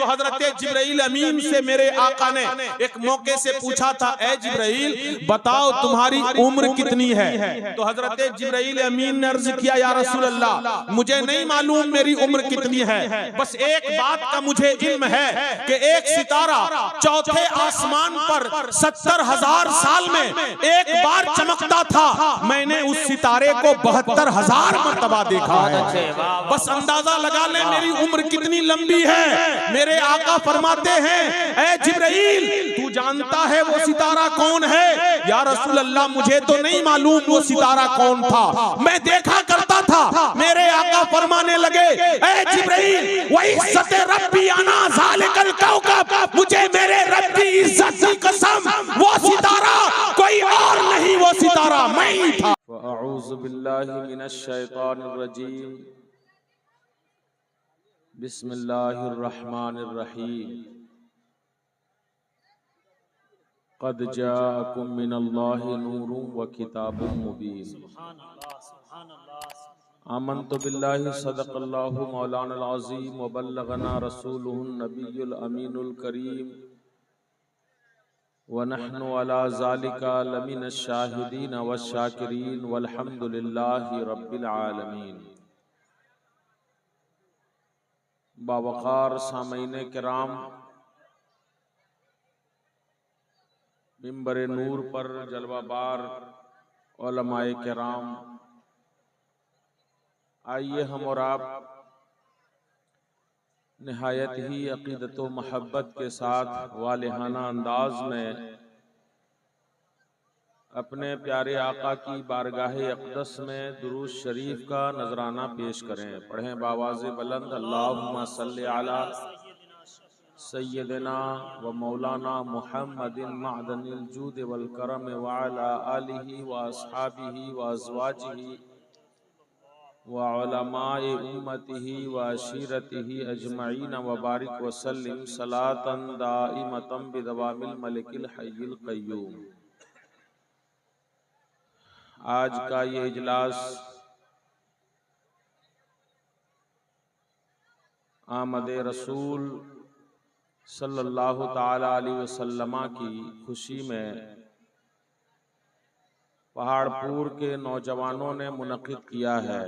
तो हजरत जिब्राइल अमीन से मेरे आका ने एक मौके से पूछा था, ए जिब्राइल बताओ तुम्हारी उम्र कितनी है। तो हजरत जिब्राइल अमीन ने अर्ज किया, या रसूल अल्लाह मुझे नहीं मालूम मेरी उम्र कितनी है, बस एक बात का मुझे इल्म है कि एक सितारा चौथे आसमान पर 70,000 साल में एक बार चमकता था, मैंने उस सितारे को 72,000 मर्तबा देखा है। बस अंदाजा लगा ले मेरी उम्र कितनी लंबी है। मेरे आका फरमाते हैं, ए जिब्राइल तू जानता है वो सितारा कौन है? या रसूल अल्लाह मुझे तो नहीं मालूम वो सितारा कौन था, मैं देखा करता था। मेरे आका फरमाने लगे, ए जिब्राइल वही इज्जत रब्बी अना ज़ालिकल कौकब, मुझे मेरे रब की इज्जत की कसम वो सितारा कोई और नहीं, वो सितारा मैं ही था। अऊज़ु बिल्लाहि मिनश शैतानिर रजीम, बिस्मिल्लाहिर रहमानिर रहीम। क़द जाअकुम मिनल्लाहि नूरुन व किताबुम मुबीन। आमन्तु बिल्लाहि सदक़ल्लाहु मौलानल अज़ीम व बल्लगना रसूलुहुन नबियुल अमीनुल करीम व नहनु अला ज़ालिका लमिनश शाहिदीन वश शाकिरीन वल्हम्दुलिल्लाहि रब्बिल आलमीन। बावक़ार सामईन किराम, मिंबर नूर पर जलवाबार उलमाए किराम, आइए हम और आप निहायत ही अक़ीदत व महब्बत के साथ वालिहाना अंदाज में अपने प्यारे आका की बारगाह अक़दस में दुरूद शरीफ का नजराना पेश करें। पढ़ें बावाज़े बुलंद, अल्लाहुम्मा सल्लि अला सय्यदना व मौलाना मुहम्मदिन मअदनिल जूद वल करम व अला आलिहि व अस्हाबिहि व अज़वाजिहि व उलमाए उम्मतिहि व अशीरतिहि अजमईन व बारिक व सल्लिम सलातन दाइमतन बिदवामिल मलिकिल हय्यिल क़य्यूम। आज का ये इजलास आमद रसूल सल्लल्लाहु ताला अलैहि वसल्लम की खुशी में पहाड़पुर के नौजवानों ने मुनक़िद किया है।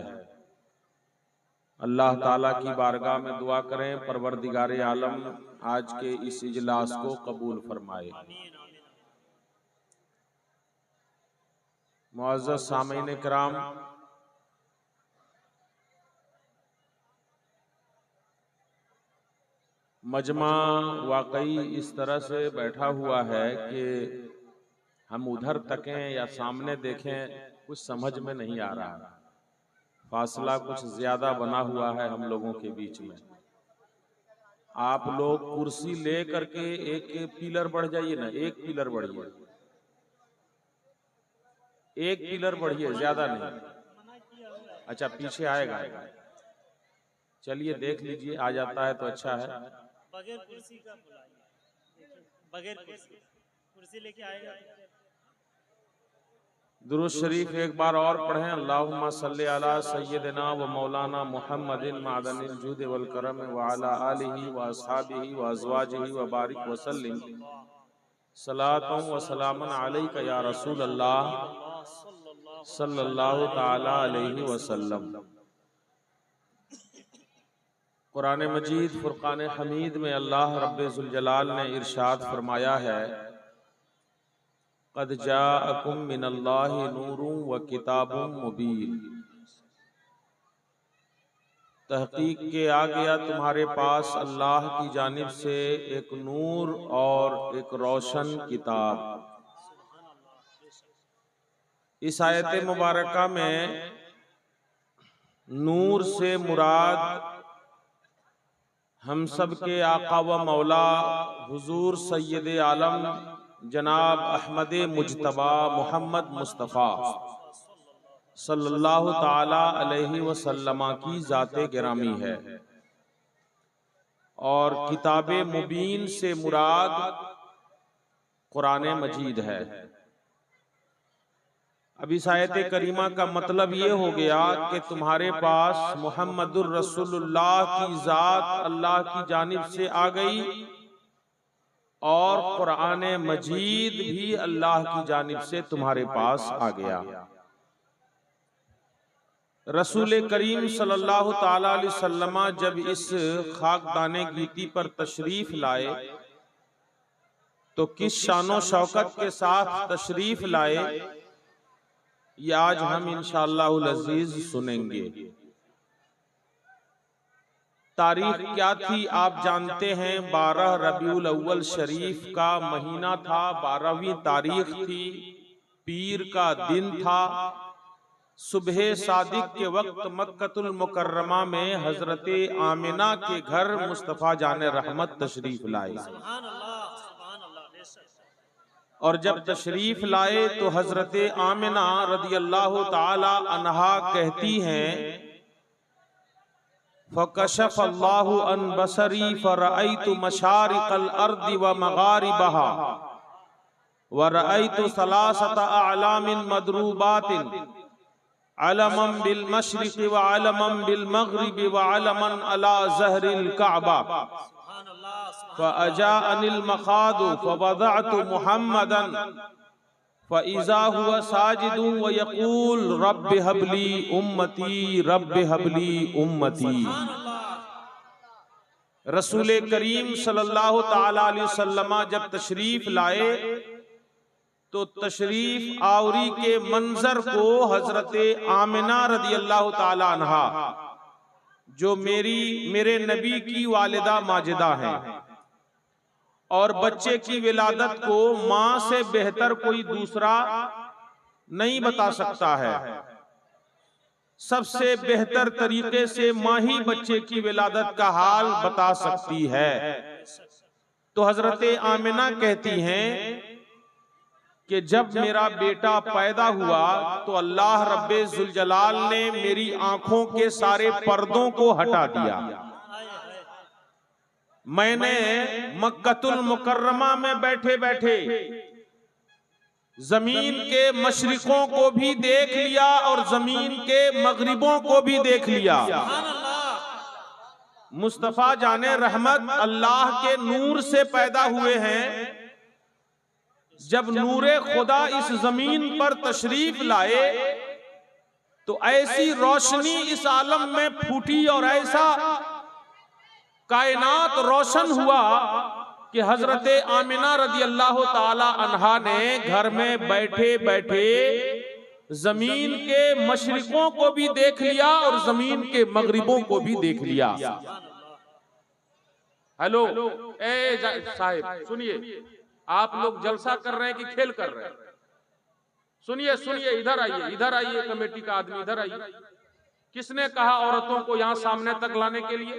अल्लाह ताला की बारगाह में दुआ करें, परवरदिगारे आलम आज के इस इजलास को कबूल फरमाए। मुअज़्ज़ज़ सामीन किराम, मजमा वाकई इस तरह से बैठा हुआ है कि हम उधर तकें या सामने देखें कुछ समझ में नहीं आ रहा। फासला कुछ ज्यादा बना हुआ है हम लोगों के बीच में। आप लोग कुर्सी ले करके एक पिलर बढ़ जाइए ना, एक पिलर बढ़िए, एक पिलर बढ़िए, ज्यादा नहीं। अच्छा पीछे आएगा, चलिए देख लीजिए, आ जाता है तो अच्छा है। बगैर कुर्सी का बुलाइए, बगैर कुर्सी लेके आएगा। दुरूद शरीफ एक बार और पढ़ें, अल्लाहुम्मा सल्ली अला सय्यदना व मौलाना मुहम्मदिन मअदनिल जूद वल करम व अला आलिहि व अस्हाबिहि व अज़वाजिहि व बारिक व सल्लिम सलातन व सलामन अलैका या रसूल अल्लाह सल्लल्लाहु ताला अलैहि वसल्लम। कुरान मजीद फुरकान हमीद में अल्लाह रब्बे ज़ुल जलाल ने इरशाद फरमाया है, क़द जाअकुम मिनल्लाहि नूरुन व किताबुम मुबीन। तहकीक के आ गया तुम्हारे पास अल्लाह की जानिब से एक नूर और एक रोशन किताब। इस आयत मुबारका में नूर से मुराद हम सब के आका व मौला हुजूर सैयद आलम जनाब अहमद मुज्तबा मोहम्मद मुस्तफ़ा सल्लल्लाहु ताला अलैहि वसल्लम की ज़ाते गिरामी है। और किताबे मुबीन से मुराद कुरान मजीद है। अब इस आयत करीमा का मतलब ये हो गया कि तुम्हारे पास मुहम्मदुर रसूलुल्लाह की जात अल्लाह की जानिब से आ गई और कुरान मजीद भी अल्लाह की जानिब से तुम्हारे पास आ गया। रसूल करीम सल्लल्लाहु ताला अलैहि वसल्लम जब इस खाकदाने गीती पर तशरीफ लाए तो किस शानो शौकत के साथ तशरीफ लाए, ये आज हम इंशाअल्लाहुल अजीज सुनेंगे। तारीख क्या थी आप जानते हैं, 12 रबीउल अव्वल शरीफ का महीना था, 12वीं तारीख थी, पीर का दिन था। सुबह सादिक के वक्त मक्कतुल मुकर्रमा में हजरत आमिना के घर मुस्तफा जाने रहमत तशरीफ लाए और जब तशरीफ लाए तो हजरत आमिना रदियल्लाहु ताला अन्हा कहती हैं, फकशफ अल्लाहु अन बसरी फरअयतु मशारिकल अर्दि व मगारिबहा व रअयतु सलासत अअलामिन मदरूबातिन अलमम बिल मशरिक़ि व अलमम बिल मग़रिबि व अलमन अला ज़हरिल कअबा फ़अजाअनिल मख़ादु फ़वज़अतु मुहम्मदन फ़इज़ा हुवा साजिदुन व यक़ूल रब्बि हबली उम्मती रब्बि हबली उम्मती। रसूल करीम सल्लल्लाहु ताला अलैहि वसल्लम जब तशरीफ लाए तो तशरीफ आवरी के मंजर को हजरत आमिना रदियल्लाहु ताला अन्हा, जो मेरे नबी की वालिदा माजिदा हैं और बच्चे की विलादत को माँ से बेहतर कोई दूसरा नहीं बता सकता है, सबसे बेहतर तरीके से माँ ही बच्चे की विलादत का हाल बता सकती है। तो हजरत आमिना कहती हैं कि जब मेरा बेटा पैदा हुआ तो अल्लाह रब्बे जुल जलाल ने मेरी आंखों के सारे पर्दों को हटा दिया। मैंने मक्कतुल मुकर्रमा में बैठे बैठे जमीन के मशरिकों को भी देख लिया और जमीन के मगरिबों को भी देख लिया। मुस्तफा जाने रहमत अल्लाह के नूर से पैदा हुए हैं। जब नूरे खुदा इस जमीन पर तशरीफ लाए तो ऐसी रोशनी इस आलम में फूटी और ऐसा कायनात रोशन हुआ कि हजरत आमिना रदियल्लाहु ताला अन्हा ने घर में बैठे बैठे जमीन के मशरिकों को भी देख लिया और जमीन के मगरिबों को भी देख लिया। हेलो ए साहिब सुनिए, आप लोग जलसा कर रहे हैं कि खेल कर रहे हैं? सुनिए सुनिए, इधर आइए, कमेटी का आदमी इधर आइए। किसने कहा औरतों को यहां सामने तक लाने के लिए?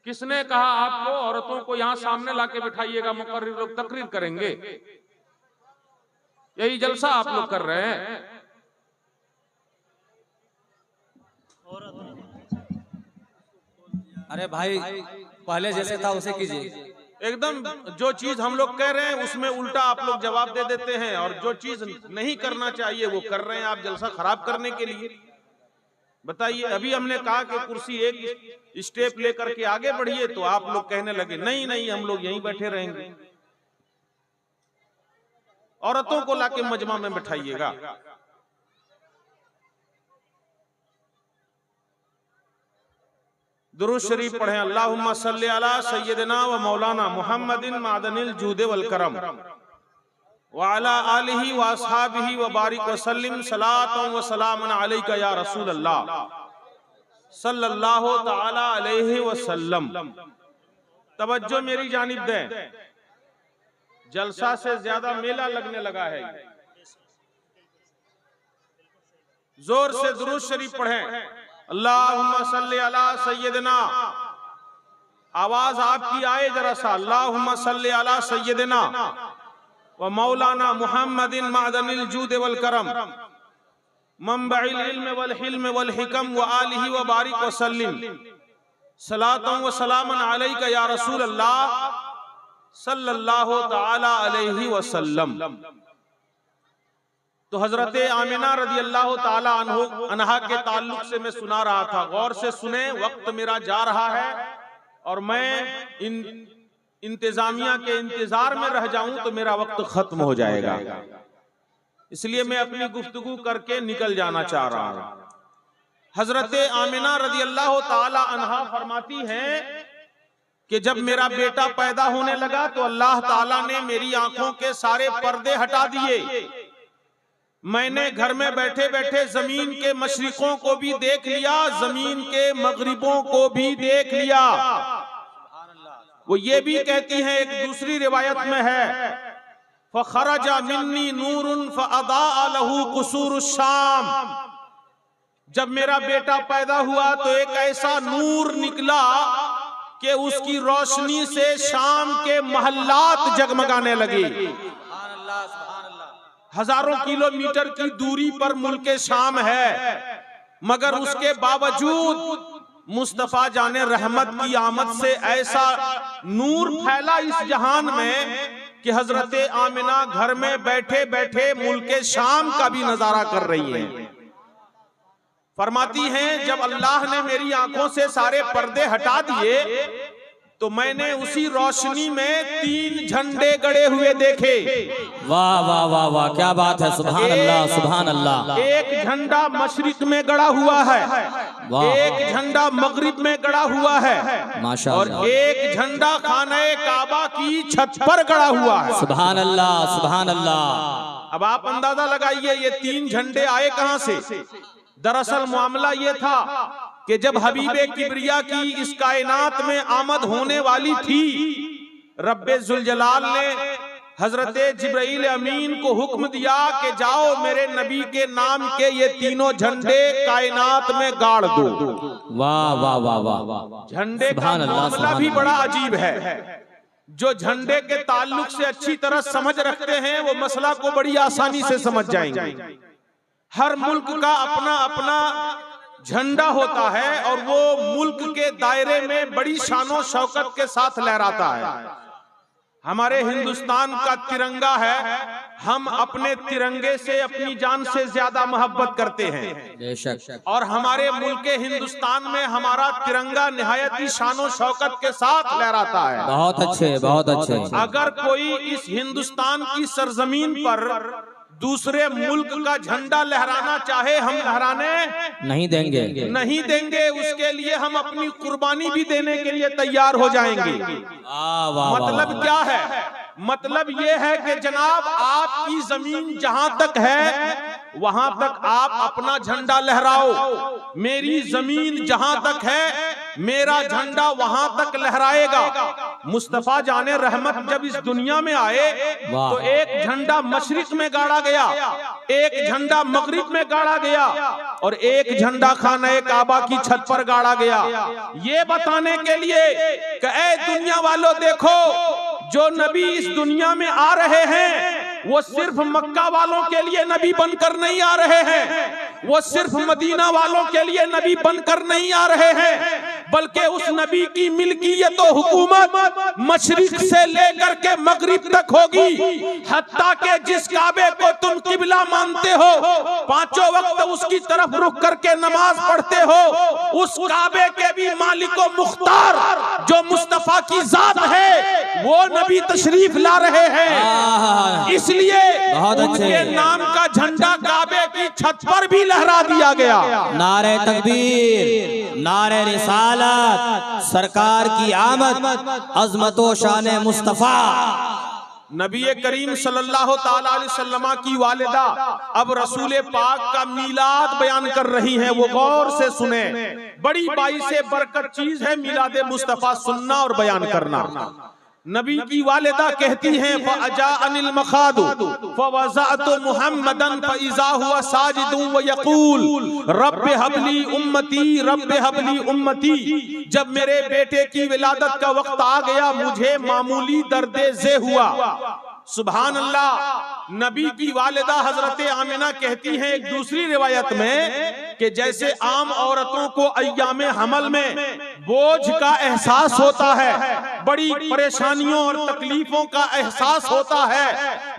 किसने कहा आपको औरतों को यहां सामने लाके बिठाइएगा, मुकर्रिर लोग तकरीर करेंगे? यही जलसा आप लोग कर रहे हैं। अरे भाई पहले जैसे था उसे कीजिए। एकदम जो चीज हम लोग कह रहे हैं उसमें उल्टा आप लोग जवाब दे देते हैं और जो चीज नहीं करना चाहिए वो कर रहे हैं आप जलसा खराब करने के लिए। बताइए, अभी हमने कहा कि कुर्सी एक स्टेप लेकर के आगे बढ़िए तो आप लोग कहने लगे नहीं नहीं हम लोग यहीं बैठे रहेंगे। औरतों को लाके मजमा में बैठाइएगा। दुरूद शरीफ पढ़ें। अल्लाहुम्मा सल्ली अला सय्यदिना व मौलाना मुहम्मदिन मादनिल जूद वल करम व अला आलिहि व अस्हाबिहि व बारिक व सल्लिम सलातन व सलामन अलैका या रसूल अल्लाह सल्लल्लाहु तआला अलैहि वसल्लम। तवज्जो मेरी जानिब दें, जलसा से ज्यादा मेला लगने लगा है। जोर से दुरूद शरीफ पढ़ें। अल्लाहुम्मा सल्ली अला सय्यदिना, आवाज आपकी आए जरा सा। अल्लाहुम्मा सल्ली अला सय्यदिना व मौलाना मुहम्मदिन मादनिल जूद वल करम मंबइल इल्म वल हिल्म वल हिकम व आलिहि व बारिक व सल्लिम सलातन व सलामन अलैका या रसूल अल्लाह सल्लल्लाहु तआला अलैहि वसल्लम। तो हजरत आमिना रजी अल्लाह ताला अन्हा के ताल्लुक से मैं सुना रहा था। गौर से सुने, वक्त मेरा जा रहा है और मैं इंतजामिया के इंतजार में रह जाऊं तो मेरा वक्त खत्म हो जाएगा, इसलिए मैं अपनी गुफ्तगू करके निकल जाना चाह रहा हूं। हजरत आमिना रजी अल्लाह ताला अन्हा फरमाती हैं कि जब मेरा बेटा पैदा होने लगा तो अल्लाह ताला ने मेरी आंखों के सारे पर्दे हटा दिए। मैंने घर में बैठे बैठे जमीन के मशरिकों को भी देख लिया, जमीन के मगरिबों को भी देख लिया। वो ये भी कहती हैं, एक दूसरी रिवायत में है, फखरजा मिन्नी नूरुन फअदाअ लहू कुसूर शाम। जब मेरा बेटा पैदा हुआ तो एक ऐसा नूर निकला कि उसकी रोशनी से शाम के महल्लात जगमगाने लगे। हजारों किलोमीटर की दूरी पर मुल्क शाम है, मगर उसके बावजूद मुस्तफा जाने रहमत की आमद से ऐसा नूर फैला इस जहान में कि हजरत आमिना घर में बैठे बैठे मुल्क शाम का भी नजारा कर रही हैं। फरमाती हैं, जब अल्लाह ने मेरी आंखों से सारे पर्दे हटा दिए तो मैंने उसी रोशनी में 3 झंडे गड़े हुए देखे। वाह वाह वाह वाह, क्या बात है, सुभान अल्लाह सुभान अल्लाह। एक झंडा मशरिक में गड़ा हुआ है, एक झंडा मगरिब में गड़ा हुआ है, माशाअल्लाह, और एक झंडा खाने काबा की छत पर गड़ा हुआ है। सुभान अल्लाह सुभान अल्लाह। अब आप अंदाजा लगाइए ये 3 झंडे आए कहां से। दरअसल मामला ये था कि जब हबीबे किबरिया की इस कायनात में आमद होने वाली थी, रब्बे जुलजलाल ने हजरत जिब्राइल अमीन को हुक्म दिया कि जाओ मेरे नबी के नाम के ये 3 झंडे कायनात में गाड़ दो। वाह वाह वाह वाह। झंडे का मामला भी बड़ा अजीब है। जो झंडे के ताल्लुक से अच्छी तरह समझ रखते हैं वो मसला को बड़ी आसानी से समझ जाएंगे। हर मुल्क का अपना अपना झंडा होता है और वो मुल्क के दायरे में बड़ी शानो शौकत के साथ लहराता है। हमारे हिंदुस्तान का तिरंगा है, हम अपने तिरंगे से अपनी जान से ज्यादा मोहब्बत करते हैं, बेशक। और हमारे मुल्क हिंदुस्तान में हमारा तिरंगा निहायत ही शानो शौकत के साथ लहराता है। बहुत अच्छे बहुत अच्छे। अगर कोई इस हिंदुस्तान की सरजमीन पर दूसरे मुल्क का झंडा लहराना चाहे, हम लहराने नहीं देंगे, नहीं देंगे। उसके लिए हम अपनी कुर्बानी भी देने के लिए तैयार हो जाएंगे। मतलब क्या है? मतलब ये है कि जनाब आपकी जमीन जहां तक है वहां तक आप अपना झंडा लहराओ, मेरी जमीन जहां तक है मेरा झंडा वहां तक लहराएगा। मुस्तफा जाने रहमत जब इस दुनिया में आए तो एक झंडा मशरिक में गाड़ा गया, एक झंडा मगरिब में गाड़ा गया और एक झंडा खाने काबा की छत पर गाड़ा गया, ये बताने के लिए कि ऐ दुनिया वालों देखो, जो नबी इस दुनिया में आ रहे हैं वो सिर्फ मक्का वालों के लिए नबी बनकर नहीं आ रहे हैं, वो सिर्फ मदीना वालों के लिए नबी बनकर नहीं आ रहे हैं, बल्कि उस नबी की मिल्कियत और हुकूमत मशरिक से लेकर के मगरिब तक होगी। हत्ता के जिस काबे को तुम किबला मानते हो, 5 वक्त उसकी तरफ रुख करके नमाज पढ़ते हो, उस काबे के भी मालिको मुख्तार जो मुस्तफा की जात है वो नबी तशरीफ ला रहे हैं। इसलिए उनके नाम का झंडा काबे की छत पर भी लहरा दिया गया। नारे तकबीर, नारे रिसालत, सरकार की आमद, अज़मतो शान मुस्तफा। नबी करीम सल्लल्लाहु ताला अलैहि वसल्लम की वालिदा अब रसूल पाक का मीलाद बयान कर रही हैं, वो गौर से सुने। बड़ी बाइसे बरकत चीज है मीलाद मुस्तफा सुनना और बयान करना। नबी की वालिदा कहती हैं, फअजा अनिल मखादु फवज़अतु मुहम्मदन फइज़ा हुवा साजिदुन व यक़ूल रब्बि हबली उम्मती रब्बि हबली उम्मती। जब मेरे बेटे की विलादत का वक्त आ गया मुझे मामूली दर्द-ए-ज़े हुआ, सुभान अल्लाह। नबी की वालिदा हजरत आमिना कहती हैं एक दूसरी रिवायत में कि जैसे आम औरतों को अय्यामे हमल में बोझ का एहसास होता है, बड़ी परेशानियों और तकलीफों का एहसास होता है,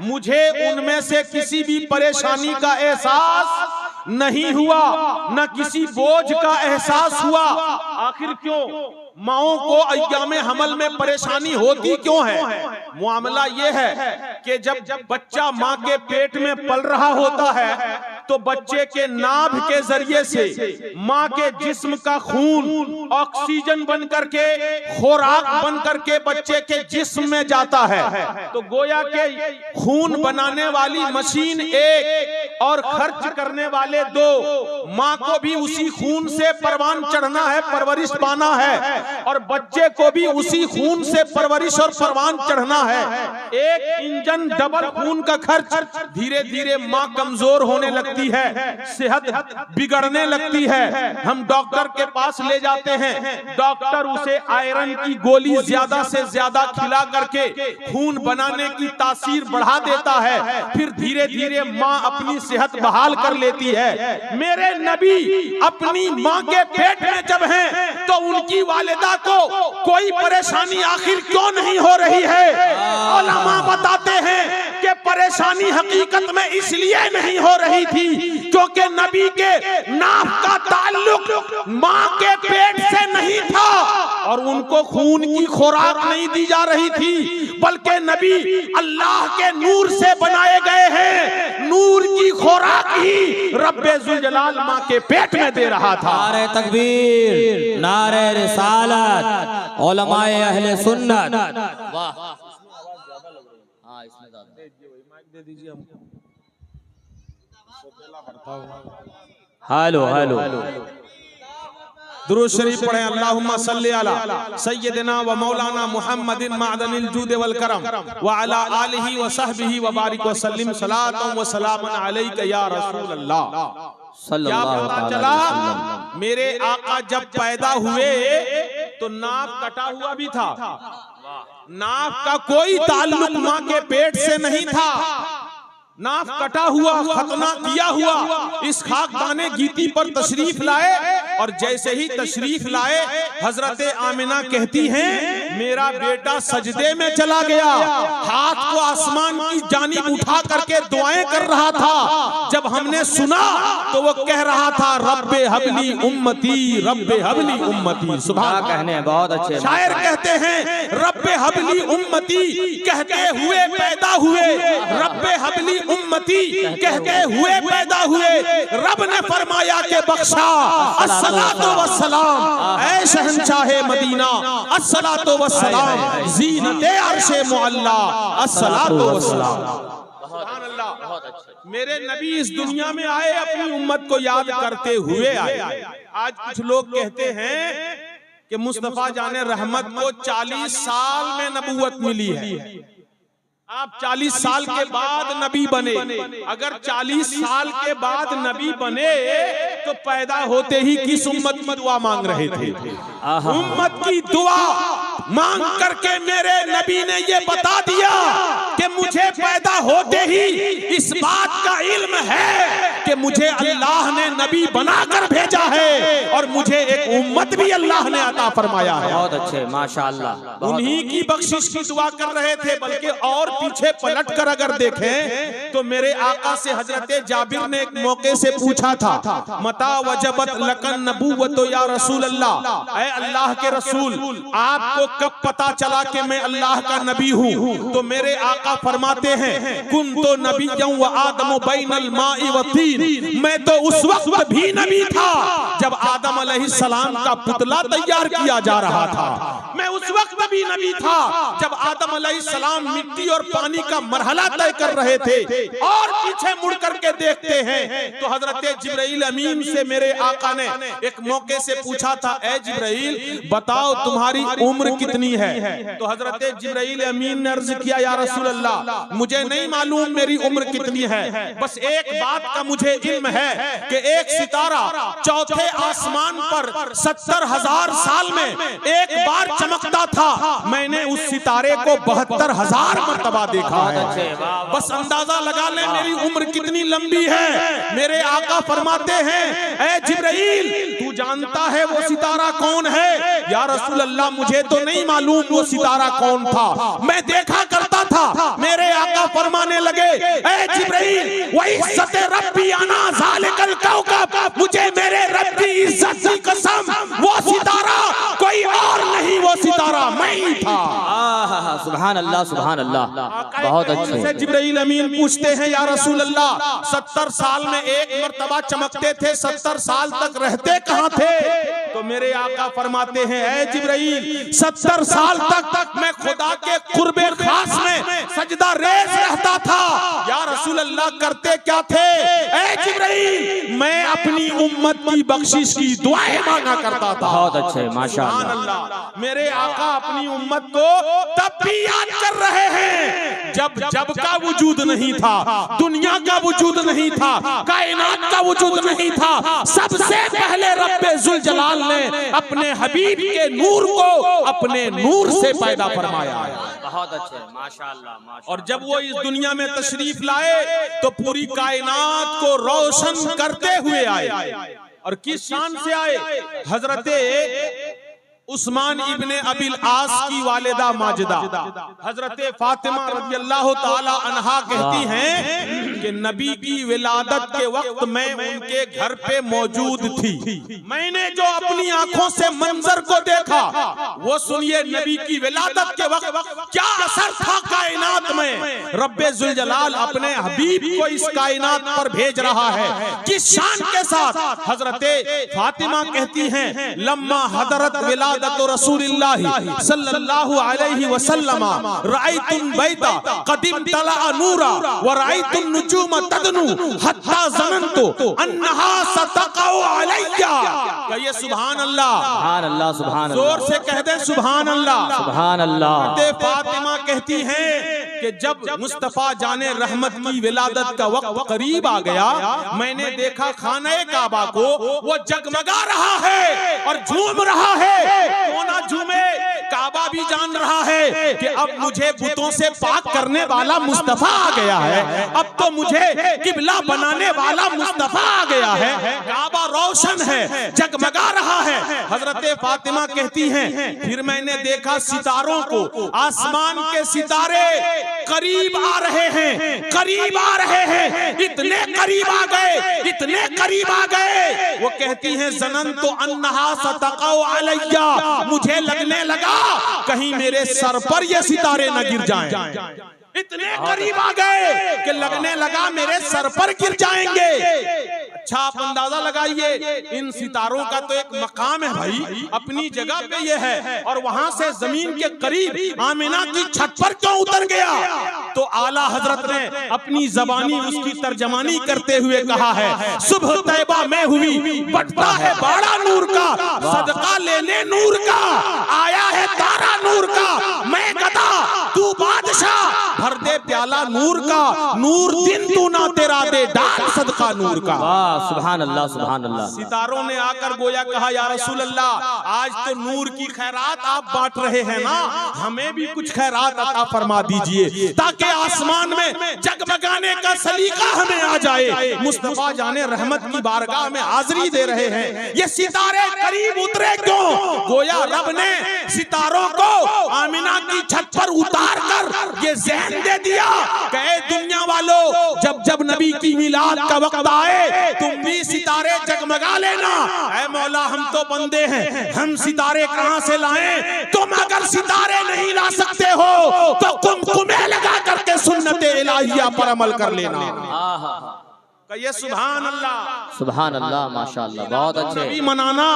मुझे उनमें से किसी भी परेशानी का एहसास नहीं हुआ, न किसी बोझ का एहसास हुआ। आखिर क्यों? माओं को अय्यामे हमल में परेशानी होती क्यों है? मामला ये है कि जब बच्चा माँ के पेट में पल रहा होता है तो बच्चे के नाभ के जरिए से माँ के जिस्म का खून ऑक्सीजन बन करके, खुराक बन करके बच्चे के जिस्म में जाता है। तो गोया के खून बनाने वाली मशीन एक और खर्च करने वाले दो। माँ को भी उसी खून से परवान चढ़ना है, परवरिश पाना है, और बच्चे को भी उसी खून से परवरिश और परवान चढ़ना है। एक इंजन डबल खून का खर्च। धीरे धीरे माँ कमजोर होने लगती है, सेहत बिगड़ने लगती है। हम डॉक्टर के पास ले जाते हैं, डॉक्टर उसे आयरन की गोली ज्यादा से ज्यादा खिला करके खून बनाने की तासीर बढ़ा देता है। फिर धीरे धीरे माँ अपनी सेहत बहाल कर लेती है। मेरे नबी अपनी माँ के पेट में जब हैं तो उनकी वालिदा को कोई परेशानी आखिर क्यों नहीं हो रही है? उलमा बताते हैं कि परेशानी हकीकत में इसलिए नहीं हो रही थी क्योंकि नबी के नाभ का ताल्लुक माँ के पेट से नहीं था और उनको खून की खुराक नहीं दी जा रही थी, बल्कि नबी अल्लाह के नूर से बनाए गए हैं। नूर की खुराक ही रब्बे जुल जलाल माँ के पेट में दे रहा था। नारे तकबीर, नारे रिसालत, उलमाए अहले सुन्नत। वाह, हाँ इसमें दे दीजिए हमको। हेलो हेलो, दुरूद शरीफ पढ़ें। अल्लाहुम्मा सल्ली अला सय्यदिना व मौलाना मुहम्मदिन मादनिल जूद वल करम व अला आलिहि व सहबिहि व बारिक व सल्लिम सलातन व सलामन अलैका या रसूल अल्लाह। क्या पता चला? मेरे आका जब पैदा हुए तो नाक कटा हुआ भी था। नाक का कोई ताल्लुक माँ के पेट से नहीं था। नाक कटा हुआ, खतना किया हुआ। इस खाकदाने गीती पर तशरीफ लाए और जैसे ही तशरीफ लाए हजरत आमिना कहती हैं मेरा बेटा सजदे में चला गया, हाथ को आसमान की जानिब उठा करके दुआएं कर रहा था। जब हमने सुना तो वो कह रहा था रब्बे हबली उम्मती, रब्बे हबली उम्मती। सुभान कहने बहुत अच्छे शायर कहते हैं रब्बे हबली उम्मती कहते हुए पैदा हुए, रब्बे हबली उम्मती कहते हुए पैदा हुए। रब ने फरमाया के बख्शा अस्सलातु वस्सलाम ऐ शहंशाहे मदीना, अस्सलातु वस्सलाम ज़ीनते अर्शे मुअल्ला, अस्सलातु वस्सलाम। सुभान अल्लाह। मेरे नबी इस दुनिया में आए अपनी उम्मत को याद करते हुए आए। आज कुछ लोग कहते हैं कि मुस्तफा जाने रहमत को 40 साल में नबूवत मिली है। आप 40 साल के बाद नबी बने। अगर 40 साल के बाद नबी बने तो पैदा होते ही किस उम्मत की दुआ मांग रहे थे? उम्मत की दुआ मांग करके मेरे नबी ने ये बता दिया कि मुझे पैदा होते ही इस बात का इल्म है कि मुझे अल्लाह ने नबी बनाकर भेजा है और मुझे एक उम्मत भी अल्लाह ने अता फरमाया है। बहुत अच्छे, माशाअल्लाह। उन्हीं की बख्शिश की दुआ कर रहे थे। बल्कि और पीछे पलट कर अगर देखें तो मेरे आका से हजरत जाबिर ने एक मौके से पूछा था मता वजबत लकन नबूवत या रसूल अल्लाह, ऐ अल्लाह के रसूल आपको कब पता चला कि मैं अल्लाह का नबी हूँ? तो मेरे आका फरमाते हैं कुन तो नबिय्यं व आदम बैनल माई व तीन, मैं तो उस वक्त भी नबी था जब आदम अलैहिस्सलाम का पुतला तैयार किया जा रहा था। मैं उस वक्त भी नबी था जब आदम अलैहिस्सलाम मिट्टी और पानी का मरहला तय कर रहे थे। और पीछे मुड़ करके देखते हैं तो हजरत जिब्राइल अमीन से मेरे आका ने एक मौके से पूछा था ऐ जिब्राइल बताओ तुम्हारी उम्र कितनी है? तो हजरत जिब्राइल अमीन ने अर्ज किया या रसूल अल्लाह मुझे नहीं मालूम मेरी उम्र कितनी है, बस एक बात का मुझे इल्म है कि एक सितारा चौथे आसमान पर 70,000 साल में एक बार चमकता था, मैंने उस सितारे को 72,000 मर्तबा देखा है। बस अंदाजा लगा ले मेरी उम्र कितनी लंबी है। मेरे आका फरमाते हैं, ऐ जिब्राइल तू जानता है वो सितारा कौन है? या रसूल अल्लाह मुझे तो नहीं मालूम वो सितारा कौन था, मैं देखा करता था। मेरे आका फरमाने लगे, ऐ जिब्राइल वो इज्जत रब्बी अना ज़ालिकल कौकब, मुझे मेरे रब की इज्जत की कसम वो सितारा कोई और नहीं, वो सितारा मैं ही था। सुभान अल्लाह सुभान अल्लाह, बहुत अच्छे। जिब्राइल अमीन पूछते हैं, या रसूल अल्लाह 70 साल में एक मर्तबा चमकते थे, 70 साल तक रहते कहाँ थे? तो मेरे आका फरमाते हैं, ऐ जिब्राइल 70 साल तक मैं खुदा के कुर्बे खास में सजदा रेज़ रहता था। या रसूल अल्लाह करते क्या थे? ऐ जिब्राइल मैं अपनी उम्मत की बख्शिश की दुआएं मांगा करता था। बहुत अच्छे, माशाअल्लाह। अल्लाह मेरे आका अपनी उम्मत को तब भी याद कर रहे हैं जब का वजूद नहीं था, दुनिया का वजूद नहीं था, कायनात का वजूद नहीं था। सबसे पहले रब्बे जुल जलाल ने अपने हबीब के नूर को अपने नूर से पैदा फरमाया। बहुत अच्छे, माशाअल्लाह। और जब वो इस दुनिया में तशरीफ लाए तो पूरी कायनात को रोशन करते हुए आए। और किस शान से आए? हजरते उस्मान इब्ने अबिल आस की वालिदा माजिदा हजरते फातिमा रज़ियल्लाहु ताला अन्हा कहती हैं कि नबी की विलादत के वक्त मैं उनके घर पे मौजूद थी। मैंने जो अपनी आंखों से मंजर को देखा वो सुनिए, नबी की विलादत के वक्त क्या असर था कायनात में। रब्बे जुल जलाल अपने हबीब को इस कायनात पर भेज रहा है, किस शान के साथ। हजरते फातिमा कहती हैं, लम्मा हदरत विलादत रसूलिल्लाह सल्लल्लाहु अलैहि वसल्लम रायतुल बैता कदिम तला नूरा व रायतुन नुजुम तदनु हत्ता ज़ननतु अन्नहा सतक़उ अलैया। कहिए सुभान अल्लाह, सुभान अल्लाह, सुभान अल्लाह। जोर से कह दे सुभान अल्लाह, सुभान अल्लाह। फातिमा कहती हैं कि जब मुस्तफा जाने रहमत की विलादत का वक्त करीब आ गया, मैंने देखा खाने काबा को वो जगमगा रहा है और झूम रहा है। क्यों ना झूमे? काबा भी जान रहा है कि अब मुझे बुतों से पाक करने वाला मुस्तफा आ गया है, अब तो मुझे किबला बनाने वाला मुस्तफा आ गया है। काबा रोशन है, जगमगा रहा है। हजरते फातिमा कहती हैं, फिर मैंने देखा सितारों को, आसमान के सितारे करीब आ रहे हैं, करीब आ रहे हैं, इतने करीब आ गए, इतने करीब आ गए। वो कहती हैं, ज़नन तो अन्नहा सतक़उ अलैया, मुझे लगने लगा कहीं मेरे सर पर ये सितारे न गिर जाएं। इतने करीब आ गए कि लगने लगा मेरे सर पर गिर जाएंगे। अच्छा आप अंदाजा लगाइए, इन सितारों का तो एक मकाम है भाई, अपनी जगह पे ये है, और वहां से जमीन के करीब आमिना की छत पर क्यों उतर गया? तो आला हजरत ने अपनी जबानी उसकी तर्जमानी करते हुए कहा है, सुबह तैबा में हुई बटता है बाड़ा नूर का, सदका लेने नूर का, आया है तारा नूर का, मैं गदा तू बादशाह, भर दे प्याला नूर का, नूर दिन तू ना तेरा दे डाल सदका नूर का। वाह सुभान अल्लाह, सुभान अल्लाह। सितारों ने आकर गोया कहा, या रसूल अल्लाह आज तो नूर की खैरात आप बांट रहे हैं ना, हमें भी कुछ खैरात अता फरमा दीजिए ताकि आसमान में जगमगाने का सलीका हमें आ जाए। मुस्तफा जाने रहमत की बारगाह में हाजिरी दे रहे हैं, ये सितारे करीब उतरे क्यों? गोया रब ने सितारों को आमिना की छत पर उतार कर ये ज़हन दे दिया कि दुनिया वालों, जब जब नबी की मिलाद का वक्त आए तुम भी सितारे जगमगा लेना। ऐ मौला हम तो बंदे हैं, हम सितारे कहां से लाएं? तुम अगर सितारे नहीं ला सकते हो तो कुमकुमे लगा करके सुन्नते इलाहिया पर अमल कर लेना। ये सुभान अल्लाह, सुभान अल्लाह, माशाअल्लाह, बहुत अच्छे। नबी मनाना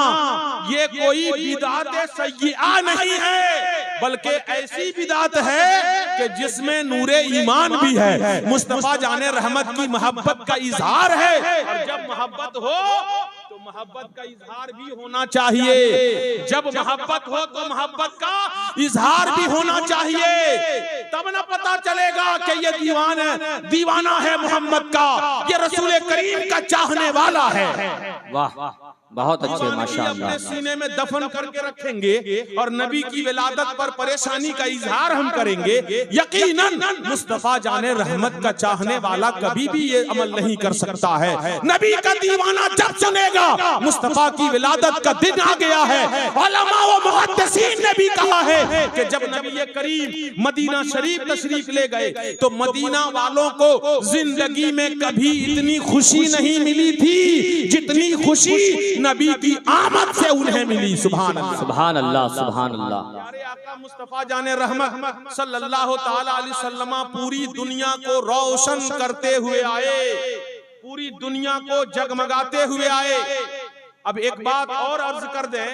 ये कोई बिदात सय्यिआ नहीं है, बल्कि ऐसी बिदात है कि जिसमें नूरे ईमान भी है, मुस्तफा जाने रहमत की मोहब्बत का इजहार है। और जब मोहब्बत हो तो मोहब्बत का इजहार भी होना चाहिए, जब मोहब्बत हो तो मोहब्बत का इजहार भी होना चाहिए। तब ना पता चलेगा कि ये दीवाना है मोहम्मद का, ये रसूल करीम का चाहने वाला है। वाह, बहुत अच्छे, अपने माशाअल्लाह। सीने में दफन करके रखेंगे और नबी की विलादत पर परेशानी का इजहार हम करेंगे, यकीनन मुस्तफा जाने रहमत का चाहने वाला कभी भी ये अमल नहीं कर सकता है। नबी का दीवाना जब सुनेगा मुस्तफा की विलादत का दिन आ गया है। उलमा व मुहद्दिसीन ने भी कहा है कि जब नबी करीम मदीना शरीफ तशरीफ ले गए तो मदीना वालों को जिंदगी में कभी इतनी खुशी नहीं मिली थी जितनी खुशी नबी की आमद से उन्हें मिली। सुभान अल्लाह, सुभान अल्लाह, सुभान अल्लाह। प्यारे आका मुस्तफा जाने रहमत सल्लल्लाहु ताला अलैहि वसल्लम पूरी दुनिया को रोशन करते हुए आए, पूरी दुनिया को जगमगाते हुए आए। अब एक बात और अर्ज कर दें,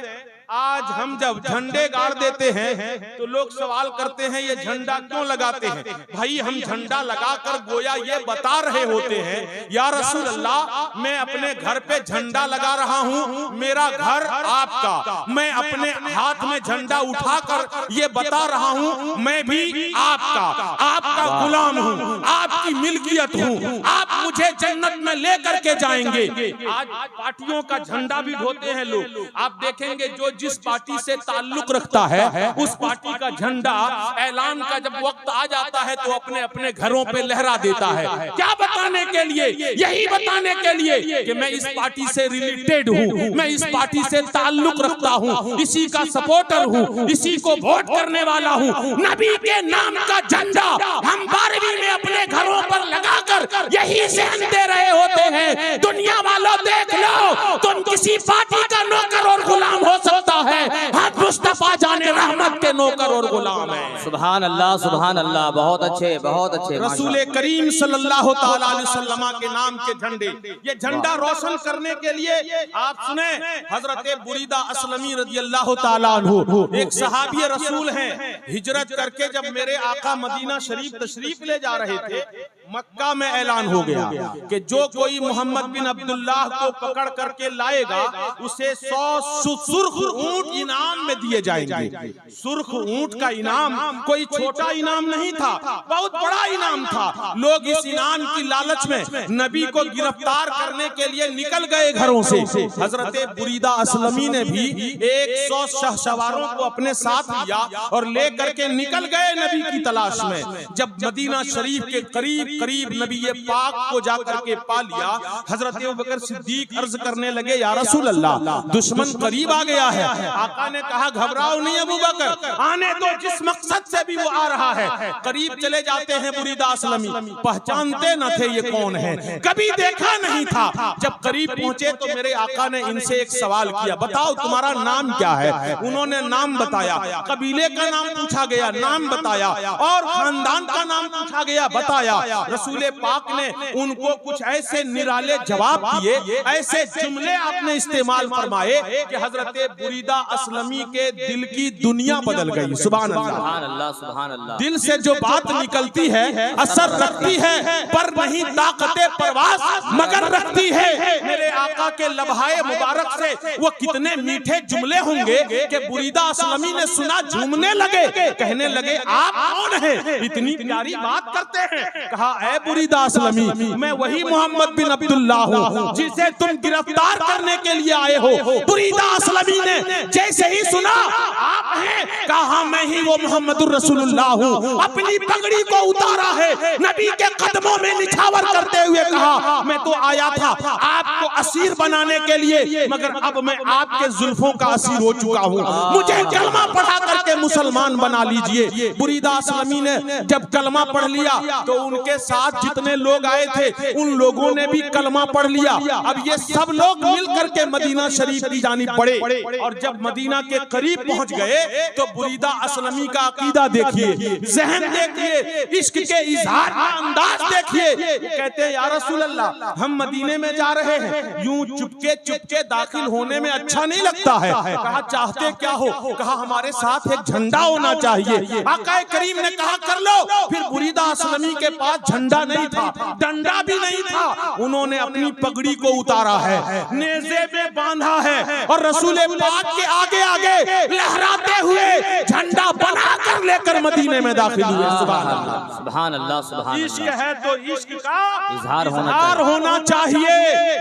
आज हम जब झंडे गाड़ देते हैं तो लोग सवाल करते हैं ये झंडा क्यों लगाते हैं? भाई हम झंडा लगाकर गोया ये बता रहे होते हैं या रसूल अल्लाह मैं अपने घर पे झंडा लगा रहा हूँ, मेरा घर आपका, मैं अपने हाथ में झंडा उठाकर ये बता रहा हूँ मैं भी आपका गुलाम हूँ, आपकी मिल्कियत हूँ, आप मुझे जन्नत में लेकर के जाएंगे। आज पार्टियों का झंडा भी ढोते हैं लोग। आप देखेंगे जो जिस पार्टी से ताल्लुक रखता है उस पार्टी का झंडा ऐलान का जब वक्त आ जाता है तो अपने अपने घरों पे लहरा देता है। क्या बताने के लिए? यही बताने के लिए कि मैं इस पार्टी से रिलेटेड हूँ, मैं इस पार्टी से ताल्लुक रखता हूँ, इसी का सपोर्टर हूँ, इसी को वोट करने वाला हूँ। नबी के नाम का झंडा हम 12वीं में अपने घरों पर लगाकर यही से दे रहे होते हैं। दुनिया वालों देख लो, तुम किसी पार्टी का नौकर और गुलाम हो सकता है, हम मुस्तफा जाने रहमत के नौकर और गुलाम हैं। सुभान अल्लाह, सुभान अल्लाह। बहुत अच्छे, बहुत अच्छे। रसूल करीम सल्लल्लाहु ताला अलैहि वसल्लम के नाम के झंडे, ये झंडा रोशन करने के लिए आप सुने हजरत बुरीदा असलमी रदियल्लाहु ताला अन्हु एक सहाबी रसूल हैं, हिजरत करके जब मेरे आका मदीना शरीफ तशरीफ ले जा रहे थे, मक्का में ऐलान हो गया कि जो कोई मोहम्मद बिन अब्दुल्लाह को पकड़ करके लाएगा उसे 100 सुर्ख ऊंट इनाम में दिए जाएंगे। सुर्ख ऊंट का इनाम कोई छोटा इनाम नहीं था, बहुत बड़ा इनाम था। लोग इस इनाम की लालच में नबी को गिरफ्तार करने के लिए निकल गए घरों से। हजरत बुरीदा असलमी ने भी 100 शहसवारों को अपने साथ लिया और लेकर के निकल गए नबी की तलाश में। जब मदीना शरीफ के करीब नबी ये पाक को जाकर के पा लिया, हजरत अबू बकर सिद्दीक अर्ज करने लगे या रसूल अल्लाह दुश्मन करीब आ गया है। आका ने कहा घबराओ नहीं अबू बकर, आने दो, जिस मकसद से भी वो आ रहा है। करीब चले जाते हैं बुरीदा असलमी, पहचानते न थे ये कौन है, कभी देखा नहीं था। जब करीब पहुंचे तो मेरे आका ने इनसे एक सवाल किया, बताओ तुम्हारा नाम क्या है? उन्होंने नाम बताया, कबीले का नाम पूछा गया, नाम बताया, और खानदान का नाम पूछा गया, बताया। रसूल पाक ने उनको कुछ ऐसे निराले जवाब दिए, ऐसे जुमले आपने इस्तेमाल फरमाए कि हजरत बुरीदा असलमी के दिल की दुनिया बदल गई। सुभान अल्लाह, सुभान अल्लाह, सुभान अल्लाह। दिल से जो बात निकलती है असर रखती है, पर नहीं ताकते परवास मगर रखती है। मेरे आका के लम्हाए मुबारक से वो कितने मीठे जुमले होंगे कि बुरीदा असलमी ने सुना, झूमने लगे, कहने लगे आप कौन हैं, इतनी प्यारी बात करते हैं। कहा ऐ बुरीदा असलमी, मैं वही मोहम्मद बिन अब्दुल्लाह हूँ जिसे तुम गिरफ्तार करने के लिए आए हो। बुरीदा असलमी ने जैसे ही सुना आप हैं, कहा मैं ही वो मोहम्मदुर रसूलुल्लाह हूँ। अपनी पगड़ी को उतारा है, नबी के कदमों में निछावर करते हुए कहा मैं तो आया था आपको असीर बनाने के लिए, मगर अब मैं आपके जुल्फों का असीर हो चुका हूँ, मुझे कलमा पढ़ा करके मुसलमान बना लीजिए। बुरीदा असलमी ने जब कलमा पढ़ लिया तो उनके साथ जितने लोग आए थे उन लोगों ने भी कलमा पढ़ लिया। अब ये सब लोग मिल करके मदीना शरीफ की जानिब बढ़े, और जब मदीना के करीब पहुंच गए तो बुरीदा असलमी का अकीदा देखिए, ज़हन देखिए, इश्क के इजहार का अंदाज देखिए। कहते हैं या रसूल अल्लाह हम मदीने में जा रहे हैं, यूं चुपके चुपके दाखिल होने में अच्छा नहीं लगता है। कहा चाहते क्या हो? कहा हमारे साथ एक झंडा होना चाहिए। आका करीम ने कहा कर लो। फिर बुरीदा असलमी के पास झंडा नहीं था, डंडा भी नहीं था, उन्होंने अपनी पगड़ी को उतारा है, नेज़े में बांधा है और रसूल पाक के आगे आगे लहराते हुए झंडा बनाकर लेकर मदीने में दाखिल हुए। सुभान अल्लाह, सुभान अल्लाह, सुभान इश्क अल्लाह। है तो इश्क का इजहार होना चाहिए,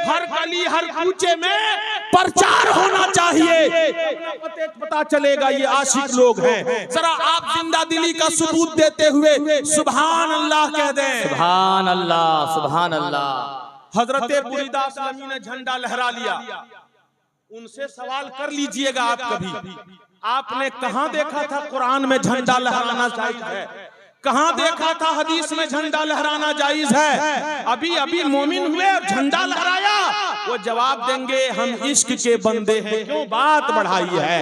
हर गली हर कूचे में प्रचार होना चाहिए, पता चलेगा ये आशिक लोग हैं। जरा आप जिंदा दिली का सबूत देते हुए सुभान अल्लाह कह दें। सुभान अल्लाह, सुभान अल्लाह। हजरत बुरीदा असलमी ने झंडा लहरा लिया, उनसे सवाल कर लीजिएगा आप कभी, आपने कहां देखा था कुरान में झंडा लहराना जायज है, कहां देखा था हदीस में झंडा लहराना जायज है? अभी अभी मोमिन हुए और झंडा लहराया, वो जवाब देंगे हम इश्क के बंदे हैं, क्यों बात बढ़ाई है?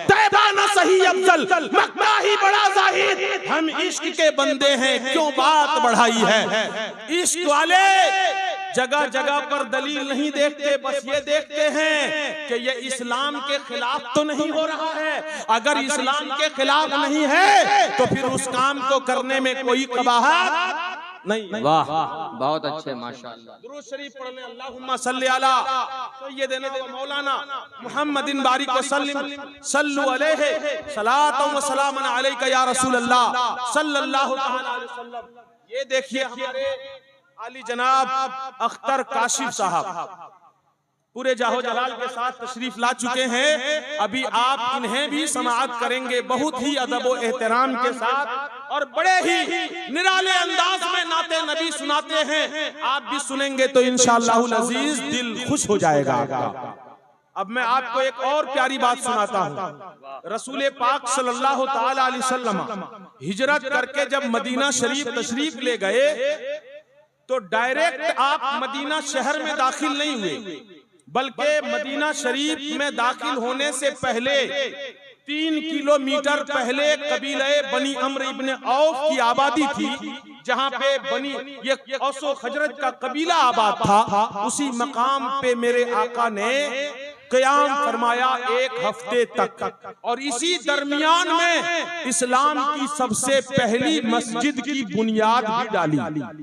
तैबा न सही अफजल, मक्का ही बड़ा जाहिर, हम इश्क के बंदे हैं, क्यों बात बढ़ाई है? इश्क वाले जगह जगह पर दलील नहीं देखते, बस ये देखते हैं कि ये इस्लाम के खिलाफ तो नहीं हो रहा है। अगर इस्लाम के खिलाफ नहीं है तो फिर उस काम को करने में कोई कबाहत नहीं। वाह, बहुत अच्छे, माशाअल्लाह। दुरूद शरीफ पढ़ लें, अल्लाहुम्मा सल्ली अला सय्यिदना व मौलाना मुहम्मदिन बारिक व सल्लु अलैहि सलातु व सलामन अलैका या रसूल अल्लाह सल्लल्लाहु तआला अलैहि वसल्लम। ये देखिए हमारे आली जनाब अख्तर काशिफ साहब पूरे जाहो जलाल के साथ तशरीफ ला चुके हैं। अभी आप इन्हें भी समाअत करेंगे बहुत ही अदब व एहतराम के साथ और बड़े ही निराले अंदाज में नाते नबी सुनाते हैं। आप भी सुनेंगे तो इंशाअल्लाहुल अजीज दिल खुश हो जाएगा आपका। अब मैं आपको एक और प्यारी बात सुनाता हूँ। रसूल पाक सल्लल्लाहु तआला अलैहि वसल्लम हिजरत करके जब मदीना शरीफ तशरीफ ले गए तो डायरेक्ट आप मदीना शहर में दाखिल नहीं हुए, बल्कि मदीना शरीफ में दाखिल होने से पहले 3 किलोमीटर पहले कबीले बनी अम्र इब्ने औफ की आबादी थी, जहां पे बनी ये औसो खजरत का कबीला आबाद था। उसी मकाम पे मेरे आका ने क़याम फरमाया 1 हफ्ते तक, और इसी दरमियान में इस्लाम की सबसे पहली मस्जिद की बुनियाद भी डाली।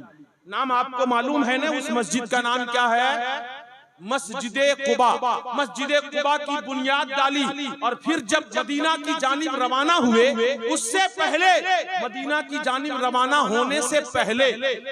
नाम आपको मालूम है ना उस मस्जिद का नाम क्या है? मस्जिदे कुबा। मस्जिदे कुबा की बुनियाद डाली और फिर जब मदीना की जानिब रवाना हुए, उससे पहले मदीना की जानिब रवाना होने से पहले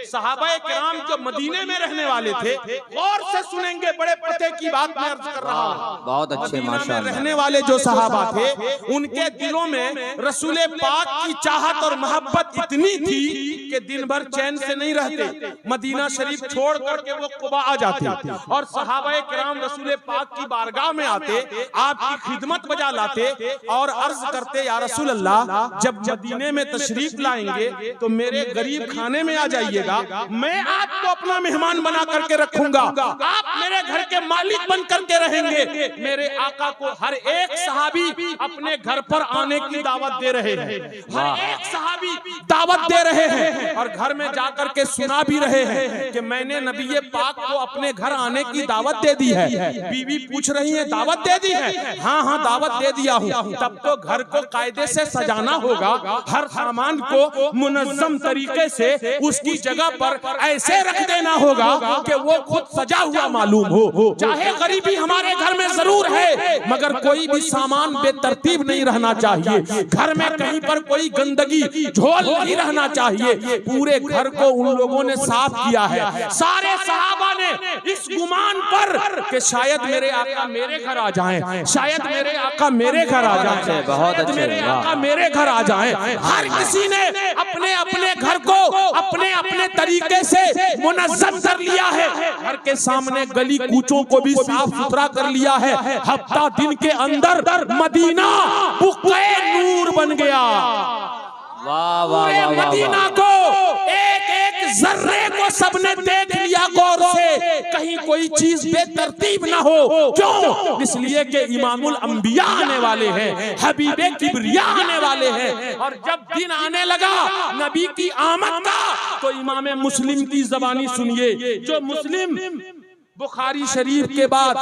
सहाबाए किराम जो मदीने में रहने वाले थे, गौर से सुनेंगे, बड़े पते की बात मैं अर्ज कर रहा हूँ। बहुत अच्छे, माशाअल्लाह। रहने वाले जो सहाबा थे उनके दिलों में रसूल पाक की चाहत और मोहब्बत इतनी थी कि दिन भर चैन से नहीं रहते, मदीना शरीफ छोड़ करके वो कुबा आ जाते और सहाबाए किराम रसूल पाक की बारगाह में आते, आपकी खिदमत बजा लाते और अर्ज करते, या रसूल अल्लाह जब मदीने में तशरीफ लाएंगे तो मेरे गरीब खाने में आ जाइएगा, मैं आपको अपना मेहमान बना करके रखूंगा, आप मेरे घर के मालिक बन करके रहेंगे। मेरे आका को हर एक सहाबी अपने घर पर आने की दावत दे रहे हैं, हर एक सहाबी दावत दे रहे हैं और घर में जाकर के सुना भी रहे हैं कि मैंने नबी पाक को अपने घर आने की दावत दे दी है। बीवी पूछ रही है दावत दे दी है? हाँ हाँ दावत दे दिया हूँ। तब तो घर को कायदे से सजाना होगा, हर सामान को मुनज़्ज़म तरीके से उसकी जगह पर ऐसे रख देना होगा कि वो खुद सजा हुआ मालूम हो। चाहे गरीबी हमारे घर में जरूर है, मगर कोई भी सामान बेतरतीब नहीं रहना चाहिए। घर में कहीं पर कोई गंदगी झोल नहीं रहना चाहिए। पूरे घर को उन लोगों ने साफ किया है। सारे सहाबा ने इस गुमान पर कि शायद मेरे आका मेरे घर आ जाएं, शायद मेरे आका मेरे घर आ जाएं, बहुत अच्छे, मेरे आका मेरे घर आ जाएं। हर किसी ने अपने अपने घर को अपने अपने तरीके से मुनज़्ज़म कर लिया है। घर के सामने गली कूचों को भी साफ सुथरा कर लिया है। हफ्ता दिन के अंदर मदीना बुक़्क़े नूर बन गया। वाह वाह वाह, मदीना को एक एक जर्रे को सबने देख लिया गौर से, कहीं कोई चीज बेतरतीब ना हो। क्यों? इसलिए कि इमामुल अंबिया आने वाले हैं, हबीबे किबरिया आने वाले हैं। और जब दिन आने लगा नबी की आमद का, तो इमाम मुस्लिम की जबानी सुनिए, जो मुस्लिम बुखारी शरीफ के बाद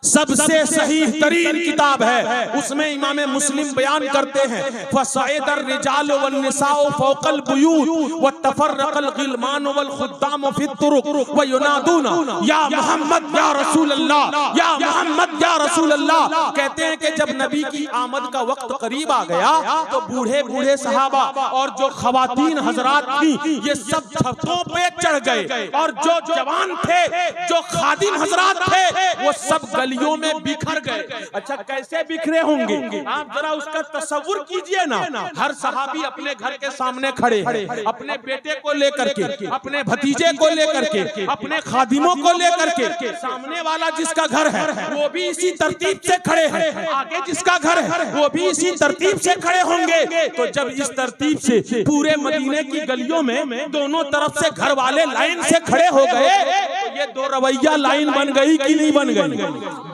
सबसे सही तरीन किताब है। उसमें इमाम मुस्लिम बयान करते हैं फसअदर रिजाल वन निसाउ फौकल बुयूत व तफर्रकल गिलमान वल खुद्दाम फी तुरुक व युनादूना या मोहम्मद या रसूल अल्लाह या मोहम्मद या रसूल अल्लाह। कहते हैं कि जब नबी की आमद का वक्त करीब आ गया तो बूढ़े बूढ़े सहाबा और जो खवातीन हजरात थी ये सब छतों पे चढ़ गए और जो जवान थे जो खादिम हजरात थे वो सब गलियों में बिखर गए। अच्छा कैसे बिखरे होंगे आप जरा उसका तसव्वुर कीजिए ना। हर सहाबी अपने घर के सामने खड़े हैं, अपने बेटे को लेकर के, अपने भतीजे को लेकर के, अपने खादिमों को लेकर के। सामने वाला जिसका घर है वो भी इसी तरतीब से खड़े हैं, आगे जिसका घर है वो भी इसी तरतीब से खड़े होंगे। तो जब इस तरतीब से पूरे मदीने की गलियों में दोनों तरफ से घर वाले लाइन से खड़े हो गए तो ये दो रवैया लाइन बन गई कि नहीं बन गई?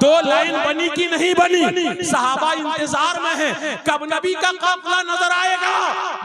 दो लाइन बनी कि नहीं बनी? सहाबा इंतजार में हैं कब नबी का काफिला नजर आएगा।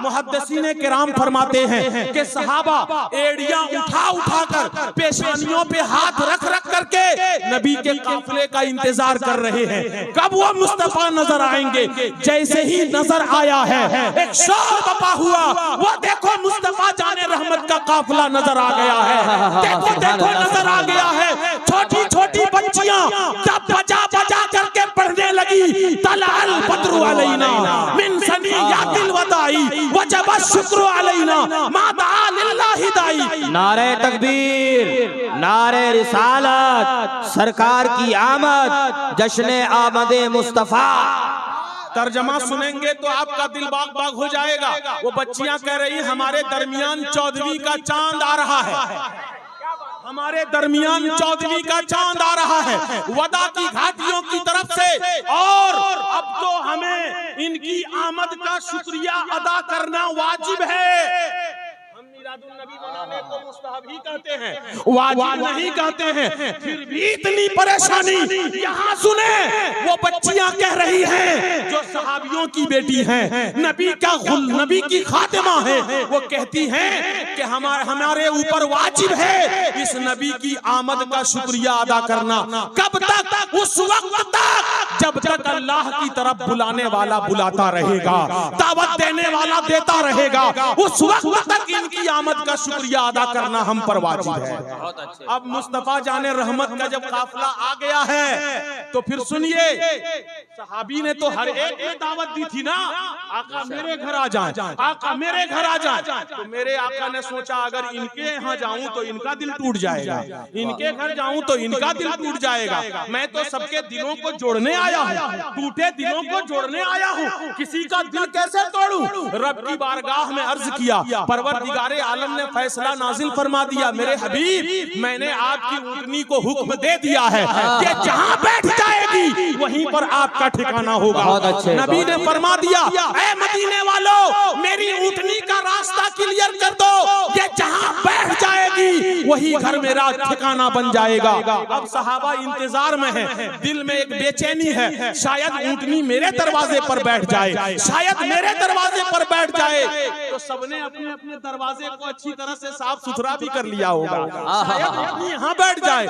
मुहद्दिसीने किराम फरमाते हैं कि सहाबा एड़ियां उठा उठा कर पेशानियों पे हाथ रख रख करके नबी के काफिले का इंतजार कर रहे हैं कब वो मुस्तफा नजर आएंगे। जैसे ही नजर आया है एक शोर बपा हुआ, वो देखो मुस्तफा जाने रहमत का काफिला नजर आ गया है। देखो देखो नजर आ गया है। छोटी छोटी बच्चियां जब बजा बजा करके पढ़ने लगी तलाल बद्रु अलैना मिन सनियातिल वदाई वजब शुक्र अलैना मा दआ लिल्लाहि दाई। नारे तकबीर, नारे रिसालत, सरकार की आमद, जश्न आमदे मुस्तफा। तर्जमा सुनेंगे तो आपका दिल बाग बाग हो जाएगा। वो बच्चियां कह रही हमारे दरमियान 14वीं का चांद आ रहा है, हमारे दरमियान 14वीं का चांद आ रहा है वदा की घाटियों की तरफ से, और अब तो हमें इनकी आमद का शुक्रिया अदा करना वाजिब है। हम मिलादुन नबी मनाने को मुस्तहब ही कहते हैं, वाजिब नहीं कहते हैं। फिर भी इतनी परेशानी यहाँ सुने। वो बच्चियां कह रही हैं जो सहाबियों की बेटी हैं, नबी का गुल, नबी की खातिमा है, वो कहती हैं कि हमारे ऊपर वाजिब है इस नबी की आमद का शुक्रिया अदा करना। कब तक? उस वक्त तक जब तक अल्लाह की तरफ बुलाने वाला बुलाता रहेगा, दावत देने वाला देता रहेगा, उस वक्त तक इनकी आमद का शुक्रिया अदा करना हम पर वाजिब है। अब मुस्तफा जाने रहमत का जब काफिला आ गया है तो फिर सुनिए, सहाबी ने तो हर एक में दावत दी थी ना, आका मेरे घर आ जाएं, आका मेरे घर आ जाएं। तो मेरे आका ने सोचा अगर इनके यहाँ जाऊं तो इनका दिल टूट जाएगा, इनके घर जाऊं तो इनका दिल टूट जाएगा। मैं तो सबके दिलों को जोड़ने आया हूँ, टूटे दिलों को जोड़ने आया हूँ, किसी का दिल कैसे तोड़ूं? रब की बारगाह में अर्ज किया, परवरदिगारे आलम ने फैसला नाजिल फरमा दिया, मेरे हबीब मैंने आपकी ऊँटनी को हुक्म दे दिया है कि जहाँ बैठ जाएगी वहीं पर आपका ठिकाना होगा। नबी ने फरमा दिया, ऐ मदीने वालों मेरी ऊँटनी का रास्ता क्लियर कर दो, ये जहाँ बैठ जाएगी वही घर मेरा ठिकाना बन जाएगा। अब सहाबा इंतजार में है, दिल में एक बेचैनी है, शायद ऊँटनी मेरे दरवाजे पर बैठ जाए, शायद मेरे दरवाजे पर बैठ जाए। तो सबने अपने अपने दरवाजे को अच्छी तरह से साफ सुथरा भी कर लिया होगा, शायद ऊँटनी यहाँ बैठ जाए।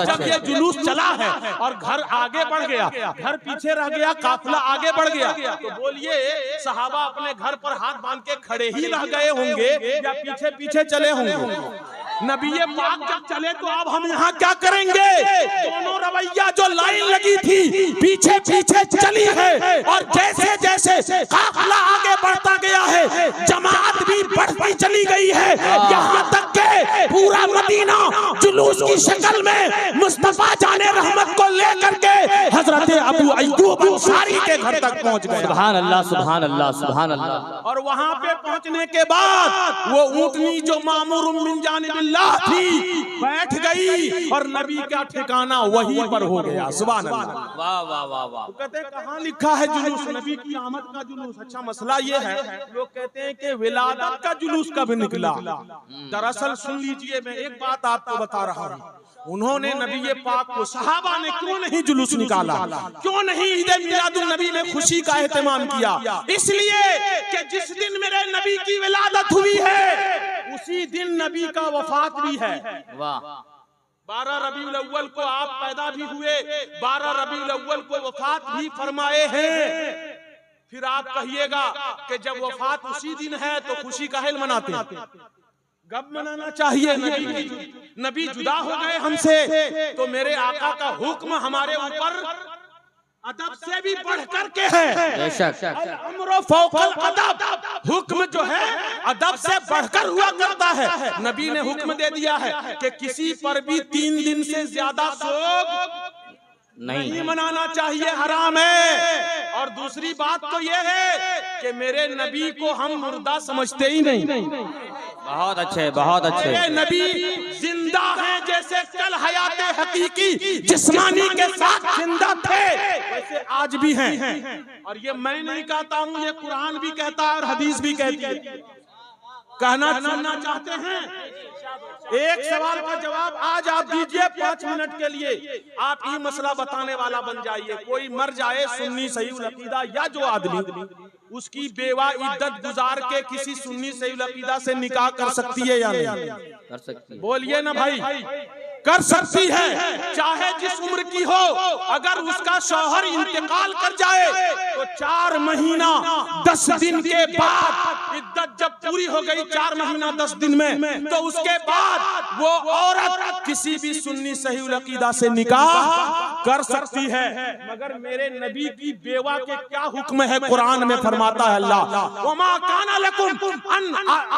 जब ये जुलूस चला है और घर आगे बढ़ गया, घर पीछे रह गया, काफिला आगे बढ़ गया, तो बोलिए सहाबा अपने घर पर हाथ बांध के खड़े ही रह गए होंगे या पीछे पीछे चले होंगे? नबी पाक जब चले तो अब हम यहाँ क्या करेंगे? दोनों रवैया जो लाइन लगी थी पीछे पीछे चली है, और जैसे जैसे काफिला आगे बढ़ता गया है जमात भी बढ़ती चली गई है, यहाँ तक के पूरा मदीना जुलूस की शक्ल में मुस्तफा जाने रहमत को लेकर के हजरत अबू अय्यूब अंसारी के घर तक पहुँच गए। सुभान अल्लाह, सुभान अल्लाह, सुभान अल्लाह। और वहाँ पे पहुँचने के बाद वो ऊँटनी जो मामूर मिन जानिबिल्लाह थी बैठ गई और नबी का ठिकाना वहीं पर हो गया। सुभान अल्लाह, वाह वाह वाह वाह। तो कहते हैं कहाँ लिखा है जुलूस नबी की आमद का जुलूस? अच्छा मसला ये है, लोग कहते हैं कि विलादत का जुलूस कब निकला। दरअसल सुन लीजिए, मैं एक बात आपको बता रहा हूँ, उन्होंने नबी पाक को, सहाबा ने क्यों नहीं जुलूस निकाला, क्यों नहीं ईद मिलादुन नबी में खुशी का एहतमाम किया? इसलिए कि जिस दिन मेरे नबी की विलादत हुई है उसी दिन नबी का वफात भी है। वाह। 12 रबीउल अव्वल को आप पैदा भी हुए, 12 रबीउल अव्वल को वफात भी फरमाए हैं। फिर आप कहिएगा कि जब वफात उसी दिन है तो खुशी काहे मनाते हैं? गम मनाना चाहिए। नबी जुदा हो गए हमसे, तो मेरे आका का हुक्म हमारे ऊपर अदब से भी बढ़कर के है। अमरो फौकल अदब, हुक्म जो है अदब से बढ़कर हुआ करता है। नबी ने हुक्म दे दिया है कि किसी पर भी 3 दिन से ज्यादा शोक नहीं मनाना चाहिए, हराम है। और दूसरी बात तो ये है कि मेरे नबी को हम मुर्दा समझते ही नहीं। बहुत अच्छे, बहुत अच्छे। मेरे नबी जिंदा हैं, जैसे कल हयाते हकीकी जिस्मानी के साथ जिंदा थे वैसे आज भी हैं। और ये मैं नहीं कहता हूँ, ये कुरान भी कहता है और हदीस भी कहती है। कहना सुनना चाहते हैं? एक सवाल का जवाब आज आप दीजिए 5 मिनट के लिए। आप ये मसला बताने वाला बन जाइए। कोई मर जाए सुन्नी सहीउल अकीदा या जो आदमी, उसकी बेवा इद्दत गुजार के किसी सुन्नी सहीउल अकीदा से निकाह कर सकती है या नहीं? कर सकती है। बोलिए ना भाई। कर सकती है, चाहे जिस उम्र की हो। अगर उसका शौहर इंतकाल कर जाए तो 4 महीना 10 दिन के बाद, इद्दत जब पूरी हो गई 4 महीना 10 दिन में, तो उसके बाद वो औरत किसी भी सुन्नी सहीउल अकीदा से निकाह कर सकती है। मगर मेरे नबी की बेवा के क्या हुक्म है? कुरान में फरमाता है अल्लाह, वमा काना लकुम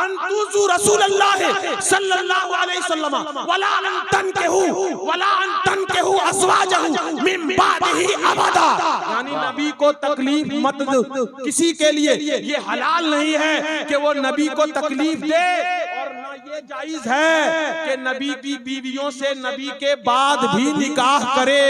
अन तुज़ू रसूलल्लाह सल्लल्लाहु अलैहि वसल्लम वला अन तनकिहू वला अन तनकिहू अज़वाजहू मिन बादिही अबदा। यानी नबी को तकलीफ मत दो किसी के लिए। ये हलाल नहीं है कि वो नबी को तकलीफ दे, और ना ये जायज है कि नबी की बीवियों से नबी के बाद भी निकाह करे।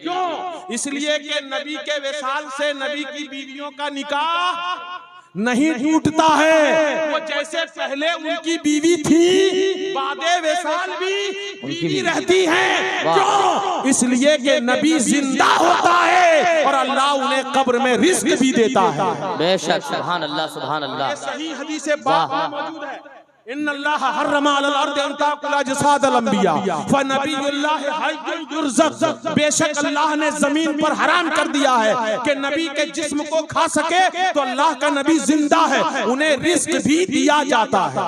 क्यों? इसलिए कि नबी के विसाल से नबी की बीवियों का निकाह नहीं टूटता है। वो जैसे पहले उनकी बीवी थी, बादे विसाल भी बीवी रहती हैं। क्यों? इसलिए कि नबी जिंदा होता है और अल्लाह उन्हें कब्र में रिस्क भी देता है। बेशक, सुभान अल्लाह, सुभान अल्लाह। सही हदीस मौजूद है, इन्नल्लाह हर्रमा अलल अर्द अन ताकुला जसादल अंबिया फनबियुल्लाह हय्युन युरज़क़। बेशक अल्लाह ने जमीन पर हराम कर दिया है कि नबी के जिस्म को खा सके, तो अल्लाह का नबी जिंदा है, उन्हें रिस्क भी दिया जाता है।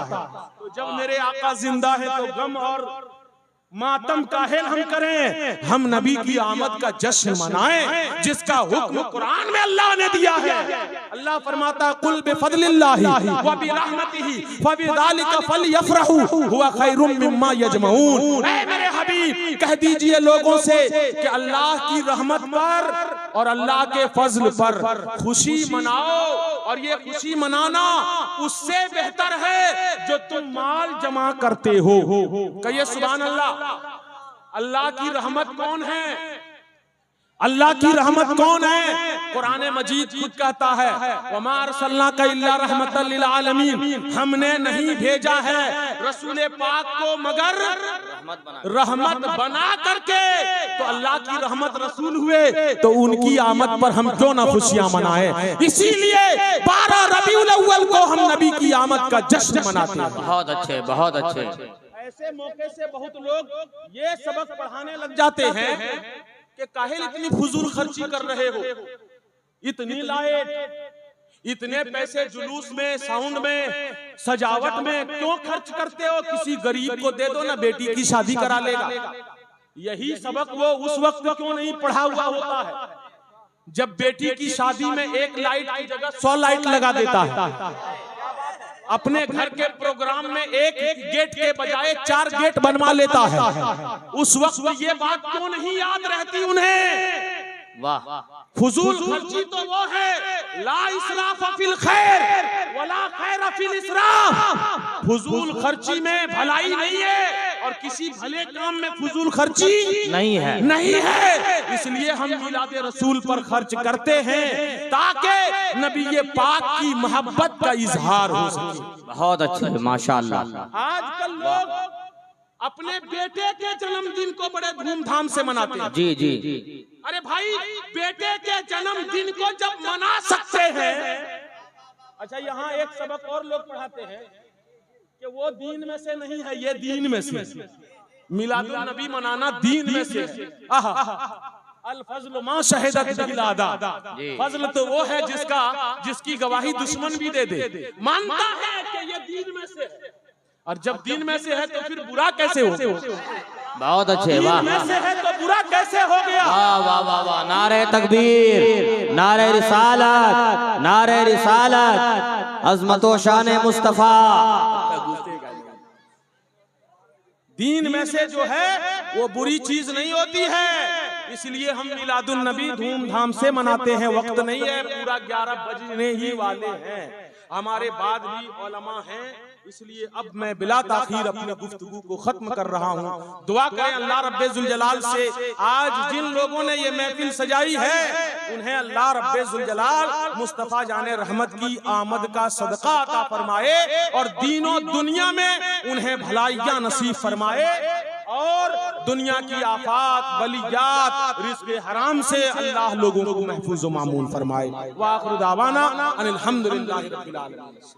तो जब मेरे आका जिंदा है तो गम और मातम काहे हम करें? हम नबी की आमद का जश्न मनाएं, जिसका हुक्म कुरान में अल्लाह ने दिया है। अल्लाह फरमाता है, कुल बिफज़लिल्लाहि व बिरहमतिही फबिज़ालिका फलयफ़रहू हुवा खैरुम मिम्मा यजमऊन। ऐ मेरे हबीब, कह दीजिए लोगों से कि अल्लाह की रहमत पर और अल्लाह के फजल पर खुशी मनाओ, और ये खुशी मनाना उससे बेहतर है जो तुम माल जमा करते हो। कहिए सुभान अल्लाह। अल्लाह की रहमत कौन है? अल्लाह की रहमत कौन है? कुरान मजीद खुद कहता है, वमा अरसलनाका इल्ला रहमतल लिल आलमीन। हमने नहीं भेजा है रसूल पाक को मगर रहमत बना करके। तो अल्लाह की रहमत रसूल हुए, तो उनकी आमद पर हम क्यों ना खुशियां मनाएं? इसीलिए 12 रबीउल अव्वल को हम नबी की आमद का जश्न मनाते हैं। बहुत अच्छे, बहुत अच्छे। ऐसे मौके से बहुत लोग ये सबक पढ़ाने लग जाते हैं कि काहे इतनी फुजूल खर्ची कर रहे हो, इतनी लाइट, इतने पैसे जुलूस में, साउंड में, सजावट में क्यों खर्च करते हो? किसी गरीब को दे दो ना, बेटी की शादी करा लेगा। यही सबक वो उस वक्त क्यों नहीं पढ़ा हुआ होता है जब बेटी की शादी में 1 लाइट की जगह 100 लाइट लगा देता है। अपने घर के प्रोग्राम में 1 गेट के बजाय 4 गेट बनवा लेता है। उस वक्त ये बात क्यों नहीं याद रहती उन्हें? वाह। फुजूल खर्ची तो वो है, ला इसराफ फिल खैर वला खैर फिल इसराफ। फुजूल खर्ची में भलाई नहीं है और किसी भले काम में फुजूल खर्ची नहीं है। इसलिए हम मिलादे रसूल पर खर्च करते हैं ताकि नबी पाक की मोहब्बत का इजहार हो सके। बहुत अच्छा, माशाअल्लाह। आजकल लोग अपने बेटे के जन्मदिन को बड़े धूमधाम से मनाते हैं। जी जी। अरे भाई, बेटे के जन्मदिन को जब मना सकते हैं, अच्छा यहाँ एक सबक और लोग पढ़ाते हैं कि वो दीन में से नहीं है, ये दीन में से। मिलादुन नबी मनाना दीन में से है। आहा अल फज़्ल मा शहिदत बिहिल आदा, फजल तो वो है जिसकी गवाही दुश्मन भी दे दे, मानता है कि ये दीन में से है। और जब दीन में से है तो फिर बुरा कैसे हो? बहुत अच्छे, वाह। दीन में से है तो बुरा कैसे हो गया? वाह वाह वाह वाह, नारे तकबीर, नारे रिसालत, नारे रिसालत, अज़मत व शान मुस्तफा। दीन में से जो है वो बुरी चीज नहीं होती है, इसलिए हम मिलादुन नबी धूमधाम से मनाते हैं। वक्त नहीं है, पूरा 11 बजने ही वाले हैं, हमारे बाद भी उलमा हैं, इसलिए अब मैं बिला ताखीर अपनी गुफ्तगू को खत्म कर रहा हूँ। दुआ करें अल्लाह रब्बे जुल जलाल से, आज जिन लोगों ने ये महफिल सजाई है उन्हें अल्लाह रब्बे जुल जलाल मुस्तफा जाने रहमत की आमद का सदका अता फरमाए और दीनों दुनिया में उन्हें भलाइयां नसीब फरमाए और दुनिया की आफात बलियात रिज़्क़े हराम से अल्लाह लोगों को महफूज व मामून फरमाए। व आखिर दावाना अनिल हम्दुलिल्लाहि रब्बिल आलमीन।